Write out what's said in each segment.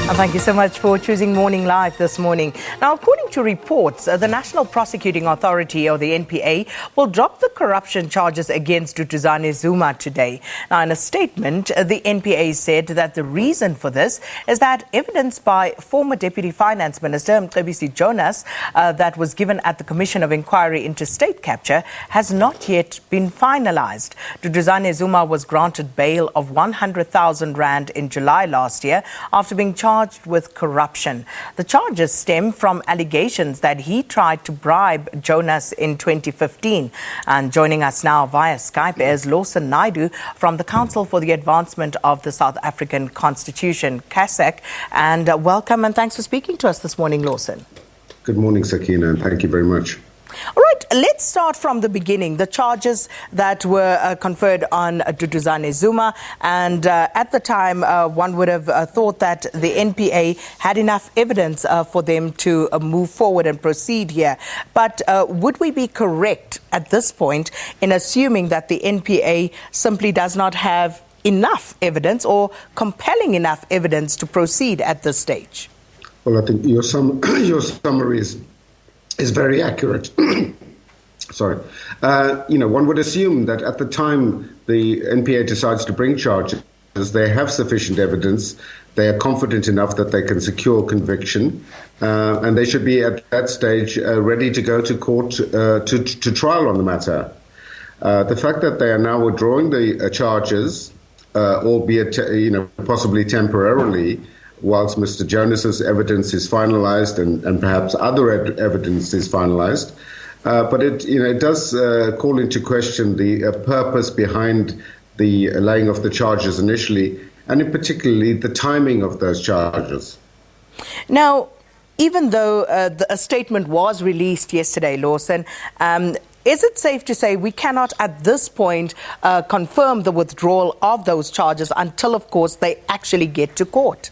And thank you so much for choosing Morning Live this morning. Now, according to reports, the National Prosecuting Authority, or the NPA, will drop the corruption charges against Duduzane Zuma today. Now, in a statement, the NPA said that the reason for this is that evidence by former Deputy Finance Minister Mcebisi Jonas that was given at the Commission of Inquiry into State Capture has not yet been finalised. Duduzane Zuma was granted bail of 100,000 rand in July last year after being charged with corruption. The charges stem from allegations that he tried to bribe Jonas in 2015. And joining us now via Skype is Lawson Naidoo from the Council for the Advancement of the South African Constitution, Casac. And welcome and thanks for speaking to us this morning, Lawson. Good morning, Sakina, and thank you very much. All right, let's start from the beginning. The charges that were conferred on Duduzane Zuma, and at the time, one would have thought that the NPA had enough evidence for them to move forward and proceed here. But would we be correct at this point in assuming that the NPA simply does not have enough evidence or compelling enough evidence to proceed at this stage? Well, I think your summary is very accurate. Sorry. One would assume that at the time the NPA decides to bring charges, they have sufficient evidence, they are confident enough that they can secure conviction, and they should be at that stage ready to go to court to trial on the matter. The fact that they are now withdrawing the charges, albeit possibly temporarily, whilst Mr. Jonas's evidence is finalised and perhaps other evidence is finalised. But it does call into question the purpose behind the laying of the charges initially, and in particularly the timing of those charges. Now, even though a statement was released yesterday, Lawson, is it safe to say we cannot at this point confirm the withdrawal of those charges until, of course, they actually get to court?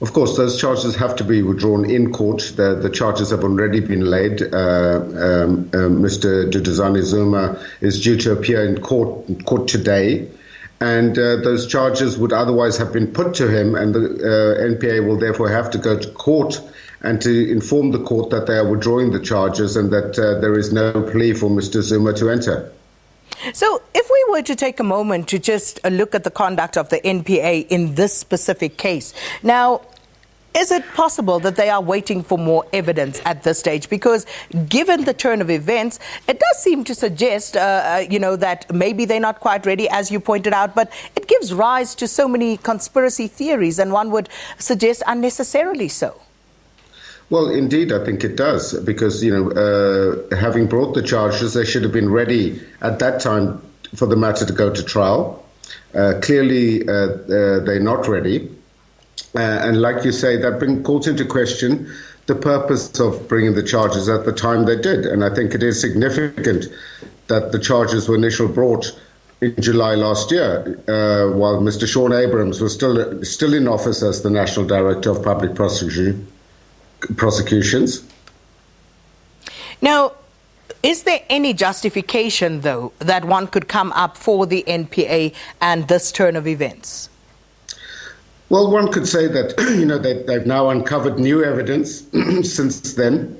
Of course, those charges have to be withdrawn in court. The charges have already been laid. Mr. Duduzane Zuma is due to appear in court today, and those charges would otherwise have been put to him, and the NPA will therefore have to go to court and to inform the court that they are withdrawing the charges and that there is no plea for Mr. Zuma to enter. So if we were to take a moment to just look at the conduct of the NPA in this specific case, now, is it possible that they are waiting for more evidence at this stage? Because given the turn of events, it does seem to suggest, that maybe they're not quite ready, as you pointed out, but it gives rise to so many conspiracy theories, and one would suggest unnecessarily so. Well, indeed, I think it does, because, having brought the charges, they should have been ready at that time for the matter to go to trial. Clearly, they're not ready. And like you say, that calls into question the purpose of bringing the charges at the time they did. And I think it is significant that the charges were initially brought in July last year, while Mr. Sean Abrams was still in office as the National Director of Public Prosecutions. Now, is there any justification, though, that one could come up for the NPA and this turn of events? Well, one could say that, they've now uncovered new evidence since then,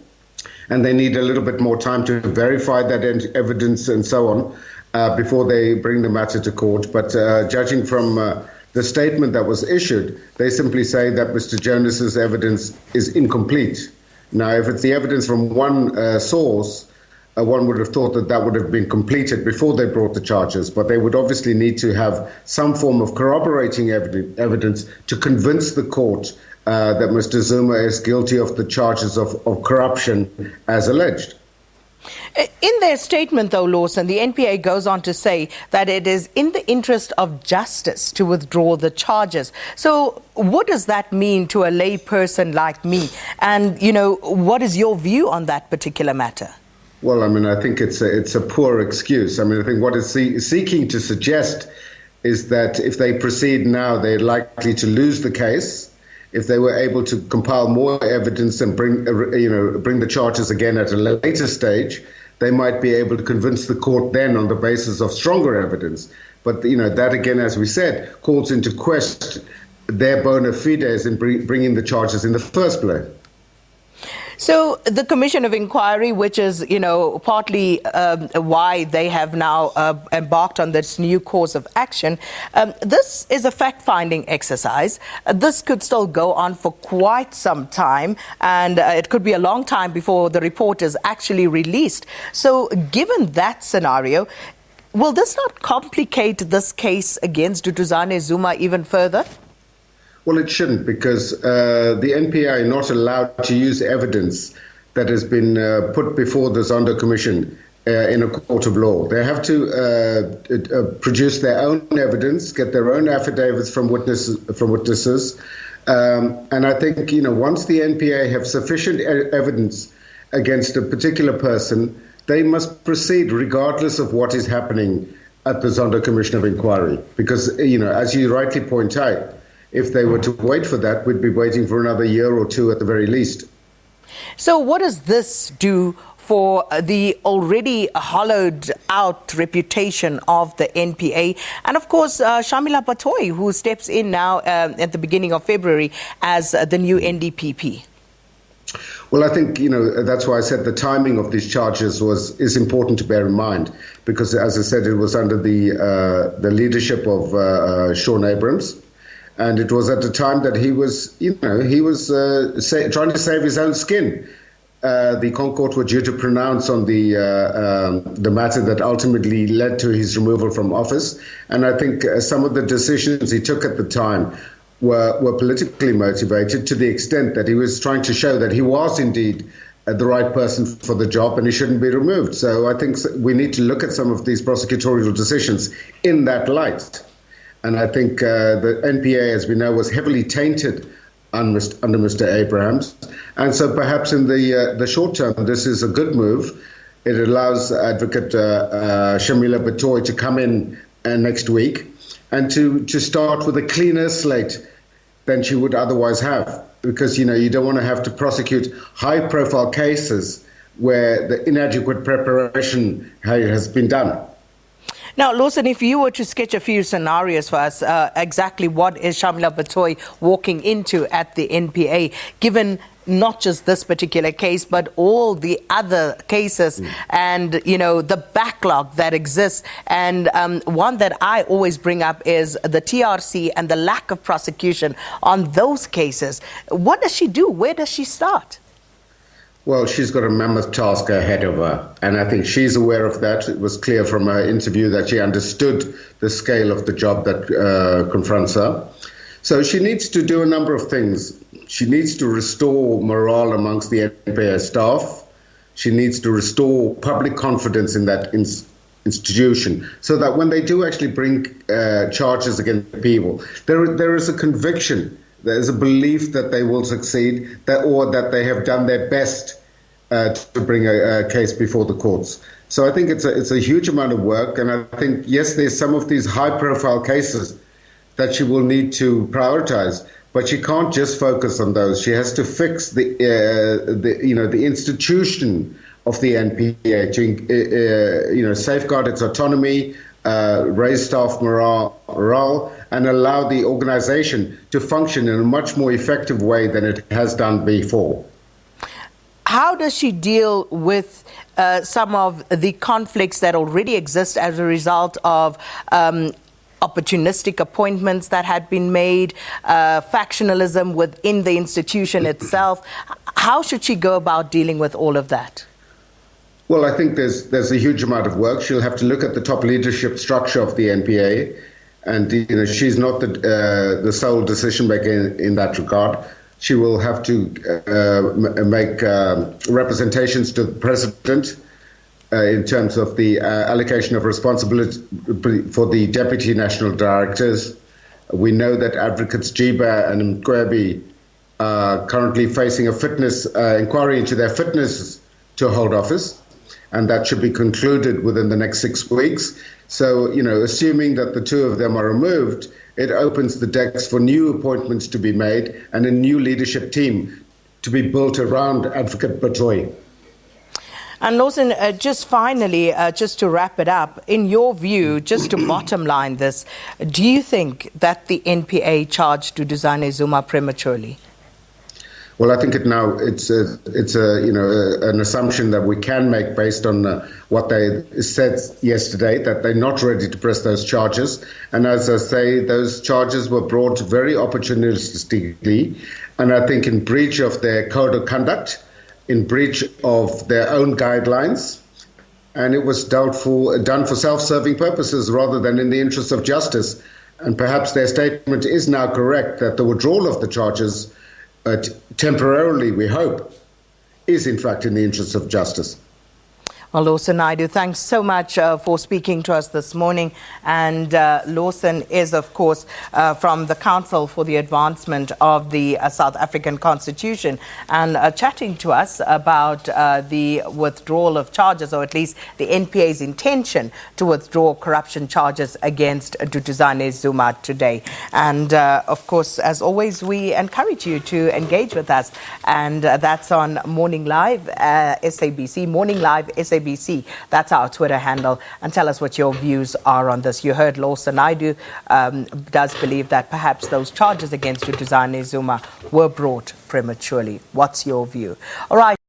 and they need a little bit more time to verify that evidence and so on before they bring the matter to court. But judging from the statement that was issued, they simply say that Mr. Jonas's evidence is incomplete. Now, if it's the evidence from one source, one would have thought that would have been completed before they brought the charges, but they would obviously need to have some form of corroborating evidence to convince the court that Mr. Zuma is guilty of the charges of corruption as alleged. In their statement, though, Lawson, the NPA goes on to say that it is in the interest of justice to withdraw the charges. So what does that mean to a lay person like me? And, what is your view on that particular matter? Well, I think it's a poor excuse. I think what it's seeking to suggest is that if they proceed now, they're likely to lose the case. If they were able to compile more evidence and bring the charges again at a later stage, they might be able to convince the court then on the basis of stronger evidence. But, that again, as we said, calls into question their bona fides in bringing the charges in the first place. So the Commission of Inquiry, which is, partly why they have now embarked on this new course of action, this is a fact-finding exercise. This could still go on for quite some time, and it could be a long time before the report is actually released. So given that scenario, will this not complicate this case against Duduzane Zuma even further? Well, it shouldn't, because the NPA are not allowed to use evidence that has been put before the Zondo Commission in a court of law. They have to produce their own evidence, get their own affidavits from witnesses. And I think, once the NPA have sufficient evidence against a particular person, they must proceed regardless of what is happening at the Zondo Commission of Inquiry. Because, as you rightly point out, if they were to wait for that, we'd be waiting for another year or two at the very least. So what does this do for the already hollowed out reputation of the NPA? And of course, Shamila Batohi, who steps in now at the beginning of February as the new NDPP. Well, I think, that's why I said the timing of these charges is important to bear in mind, because, as I said, it was under the leadership of Sean Abrams. And it was at the time that he was trying to save his own skin. The Concourt were due to pronounce on the matter that ultimately led to his removal from office. And I think some of the decisions he took at the time were politically motivated, to the extent that he was trying to show that he was indeed the right person for the job and he shouldn't be removed. So I think we need to look at some of these prosecutorial decisions in that light. And I think the NPA, as we know, was heavily tainted under Mr. Abrams. And so perhaps in the short term, this is a good move. It allows Advocate Shamila Batohi to come in next week and to start with a cleaner slate than she would otherwise have. Because, you don't want to have to prosecute high-profile cases where the inadequate preparation has been done. Now, Lawson, if you were to sketch a few scenarios for us, exactly what is Shamila Batohi walking into at the NPA, given not just this particular case, but all the other cases and, the backlog that exists. And one that I always bring up is the TRC and the lack of prosecution on those cases. What does she do? Where does she start? Well, she's got a mammoth task ahead of her, and I think she's aware of that. It was clear from her interview that she understood the scale of the job that confronts her. So she needs to do a number of things. She needs to restore morale amongst the NPA staff. She needs to restore public confidence in that institution, so that when they do actually bring charges against people, there is a conviction. There's a belief that they will succeed, or that they have done their best to bring a case before the courts. So I think it's a huge amount of work, and I think, yes, there's some of these high-profile cases that she will need to prioritize, but she can't just focus on those. She has to fix the institution of the NPA to safeguard its autonomy, raise staff morale, and allow the organization to function in a much more effective way than it has done before. How does she deal with some of the conflicts that already exist as a result of opportunistic appointments that had been made, factionalism within the institution itself? How should she go about dealing with all of that? Well, I think there's a huge amount of work. She'll have to look at the top leadership structure of the NPA, and she's not the sole decision maker in that regard. She will have to make representations to the president in terms of the allocation of responsibility for the deputy national directors. We know that advocates Jiba and Mcebisi are currently facing a fitness inquiry into their fitness to hold office, and that should be concluded within the next 6 weeks. So, assuming that the two of them are removed, it opens the decks for new appointments to be made and a new leadership team to be built around Advocate Batohi. And Lawson, just finally, just to wrap it up, in your view, just to bottom line this, do you think that the NPA charged Duduzane Zuma prematurely? Well, I think it's an assumption that we can make based on what they said yesterday, that they're not ready to press those charges. And as I say, those charges were brought very opportunistically, and I think in breach of their code of conduct, in breach of their own guidelines, and it was done for self-serving purposes rather than in the interest of justice. And perhaps their statement is now correct that the withdrawal of the charges temporarily, we hope, is in fact in the interest of justice. Well, Lawson Naidoo, thanks so much for speaking to us this morning. And Lawson is, of course, from the Council for the Advancement of the South African Constitution, and chatting to us about the withdrawal of charges, or at least the NPA's intention to withdraw corruption charges against Duduzane Zuma today. And, of course, as always, we encourage you to engage with us. And that's on Morning Live, SABC, Morning Live, SABC. That's our Twitter handle, and tell us what your views are on this. You heard Lawson Naidoo does believe that perhaps those charges against Duduzane Zuma were brought prematurely. What's your view? All right.